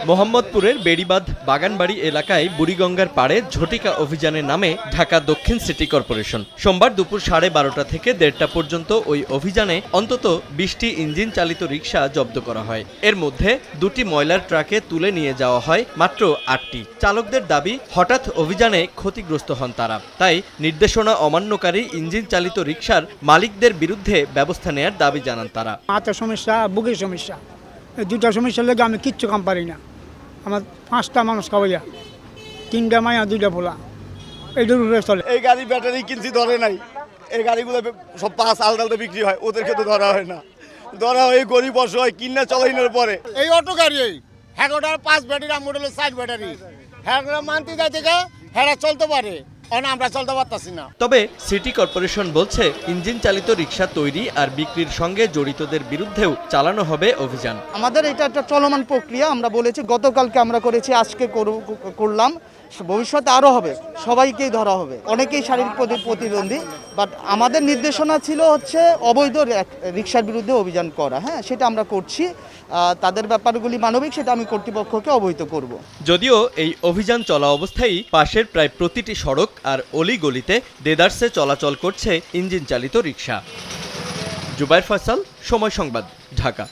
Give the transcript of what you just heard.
মোহাম্মদপুরের বেড়িবাঁধ বাগানবাড়ি এলাকায় বুড়িগঙ্গার পাড়ে ঝটিকা অভিযানের নামে ঢাকা দক্ষিণ সিটি কর্পোরেশন সোমবার দুপুর 12:30 থেকে 1:30টা পর্যন্ত ওই অভিযানে অন্তত 20টি ইঞ্জিন চালিত রিকশা জব্দ করা হয়। এর মধ্যে 2টি ময়লার ট্রাকে তুলে নিয়ে যাওয়া হয় মাত্র 8টি। চালকদের দাবি, হঠাৎ অভিযানে ক্ষতিগ্রস্ত হন তারা, তাই নির্দেশনা অমান্যকারী ইঞ্জিন চালিত রিকশার মালিকদের বিরুদ্ধে ব্যবস্থা নেয়ার দাবি জানান তারা। মাথার সমস্যা, বুকের সমস্যা, এই দুটা সমস্যার লেগে আমি কিচ্ছু কাম পারি না। আমার 5টা মানুষ খাওয়াইয়া, 3টা মায়া 2টা পোলা, এইটার উপরে চলে। এই গাড়ি ব্যাটারি কিনছি ধরে নাই, এই গাড়িগুলো সব পাঁচ আলদালতে বিক্রি হয়, ওদেরকে তো ধরা হয় না। ধরা হয় গরিব অসহায় কিনা চালাইনের পরে। এই অটো গাড়ি হ্যাঁ 5 ব্যাটারি, আমার হলো 60 ব্যাটারি, হ্যাঁ মানতে যায় থেকে হ্যাঁ চলতে পারে, আমরা চলতে পারতাছি না। তবে সিটি কর্পোরেশন বলছে, ইঞ্জিন চালিত রিকশা তৈরি আর বিক্রির সঙ্গে জড়িতদের বিরুদ্ধেও চালানো হবে অভিযান। আমাদের এটা একটা চলমান প্রক্রিয়া। আমরা বলেছি, গতকালকে আমরা করেছি, আজকে করলাম, ভবিষ্যতে আরও হবে, সবাইকেই ধরা হবে। অনেকেই শারীরিক প্রতিবন্ধী, বাট আমাদের নির্দেশনা ছিল হচ্ছে অবৈধ রিকশার বিরুদ্ধে অভিযান করা। হ্যাঁ, সেটা আমরা করছি। তাদের ব্যাপারগুলি মানবিক, সেটা আমি কর্তৃপক্ষকে অবহিত করব। যদিও এই অভিযান চলা অবস্থায় পাশের প্রায় প্রতিটি সড়ক আর অলিগলিতে দেদারসে চলাচল করছে ইঞ্জিন চালিত রিকশা। জুবায়ের ফয়সাল, সময় সংবাদ, ঢাকা।